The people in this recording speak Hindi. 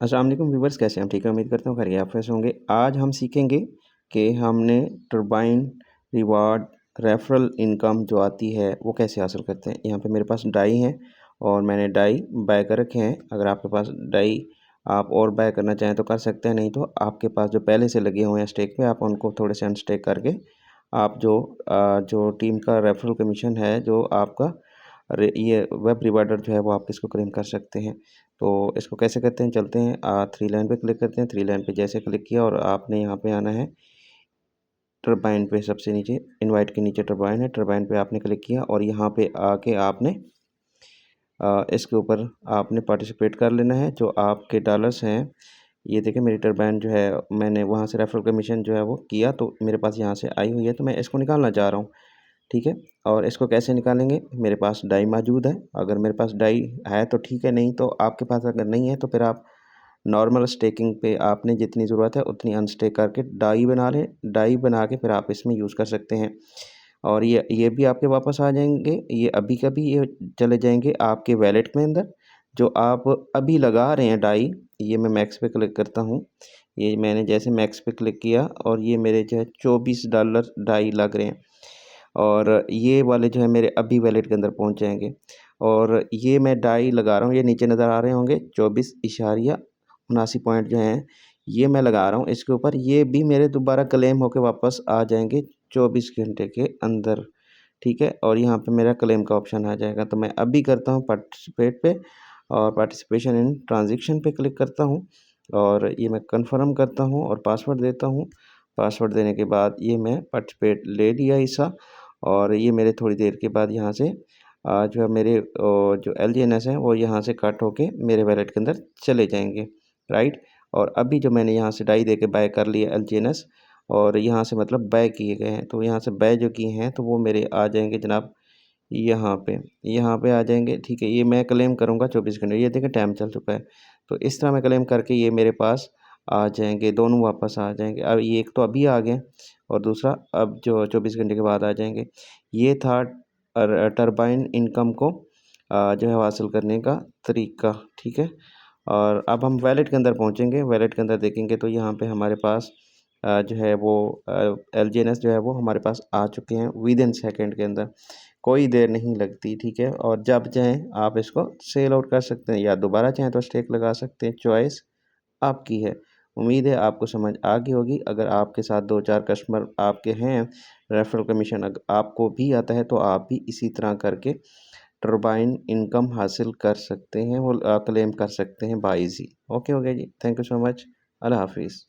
अस्सलाम वालेकुम व्यूवर्स, कैसे हैं? हम ठीक है, उम्मीद करता हूँ खैरियत आप कैसे होंगे। आज हम सीखेंगे कि हमने टरबाइन रिवार्ड रेफरल इनकम जो आती है वो कैसे हासिल करते हैं। यहाँ पे मेरे पास डाई हैं और मैंने डाई बाय कर रखे हैं। अगर आपके पास डाई आप और बाय करना चाहें तो कर सकते हैं, नहीं तो आपके पास जो पहले से लगे हुए हैं स्टेक पे आप उनको थोड़े से अनस्टेक करके आप जो टीम का रेफरल कमीशन है जो आपका ये वेब रिवार्डर जो है वो आप इसको क्लेम कर सकते हैं। तो इसको कैसे करते हैं, चलते हैं। थ्री लाइन पे क्लिक करते हैं। थ्री लाइन पे जैसे क्लिक किया और आपने यहाँ पे आना है टरबाइन पे, सबसे नीचे इनवाइट के नीचे टरबाइन है, टरबाइन पे आपने क्लिक किया और यहाँ पे आके आपने इसके ऊपर आपने पार्टिसिपेट कर लेना है। जो आपके डॉलर्स हैं, ये देखिए मेरी टरबाइन जो है मैंने वहाँ से रेफरल कमीशन जो है वो किया तो मेरे पास यहाँ से आई हुई है, तो मैं इसको निकालना चाह रहा हूँ। ठीक है, और इसको कैसे निकालेंगे, मेरे पास डाई मौजूद है। अगर मेरे पास डाई है तो ठीक है, नहीं तो आपके पास अगर नहीं है तो फिर आप नॉर्मल स्टेकिंग पे आपने जितनी ज़रूरत है उतनी अनस्टेक करके डाई बना लें। डाई बना के फिर आप इसमें यूज़ कर सकते हैं और ये भी आपके वापस आ जाएंगे। ये अभी कभी ये चले जाएंगे आपके वैलेट में अंदर जो आप अभी लगा रहे हैं डाई। ये मैं मैक्स पे क्लिक करता हूँ। ये मैंने जैसे मैक्स पे क्लिक किया और ये मेरे जो है $24 डाई लग रहे हैं और ये वाले जो है मेरे अभी वैलेट के अंदर पहुंच जाएंगे। और ये मैं डाई लगा रहा हूँ, ये नीचे नज़र आ रहे होंगे 24.79 पॉइंट जो हैं, ये मैं लगा रहा हूँ इसके ऊपर। ये भी मेरे दोबारा क्लेम होके वापस आ जाएंगे 24 घंटे के अंदर। ठीक है, और यहाँ पे मेरा क्लेम का ऑप्शन आ जाएगा। तो मैं अभी करता हूँ पार्टिसिपेट पे और पार्टिसिपेशन इन ट्रांजेक्शन पे क्लिक करता हूँ और ये मैं कंफर्म करता हूँ और पासवर्ड देता हूँ। पासवर्ड देने के बाद ये मैं पार्टिसिपेट ले लिया हिस्सा और ये मेरे थोड़ी देर के बाद यहाँ से जो है मेरे जो LGNS हैं वो यहाँ से कट होके मेरे वैलेट के अंदर चले जाएंगे, राइट। और अभी जो मैंने यहाँ से डाई दे के बाय कर लिया LGNS और यहाँ से मतलब बाय किए गए हैं, तो यहाँ से बाय जो किए हैं तो वो मेरे आ जाएंगे जनाब यहाँ पे आ जाएंगे। ठीक है, ये मैं क्लेम करूँगा 24 घंटे। ये देखें टाइम चल चुका है, तो इस तरह मैं क्लेम करके ये मेरे पास आ जाएंगे, दोनों वापस आ जाएंगे। अब ये एक तो अभी आ गए और दूसरा अब जो 24 घंटे के बाद आ जाएंगे। ये था टरबाइन इनकम को जो है हासिल करने का तरीका। ठीक है, और अब हम वैलेट के अंदर पहुंचेंगे। वैलेट के अंदर देखेंगे तो यहाँ पे हमारे पास जो है वो LGNS जो है वो हमारे पास आ चुके हैं विद इन सेकेंड के अंदर, कोई देर नहीं लगती। ठीक है, और जब चाहें आप इसको सेल आउट कर सकते हैं या दोबारा चाहें तो स्टेक लगा सकते हैं, चॉइस आपकी है। उम्मीद है आपको समझ आ गई होगी। अगर आपके साथ 2-4 कस्टमर आपके हैं, रेफरल कमीशन अगर आपको भी आता है तो आप भी इसी तरह करके टरबाइन इनकम हासिल कर सकते हैं, वो क्लेम कर सकते हैं बाइजी। ओके हो गया जी, थैंक यू सो मच, अल्लाह हाफिज़।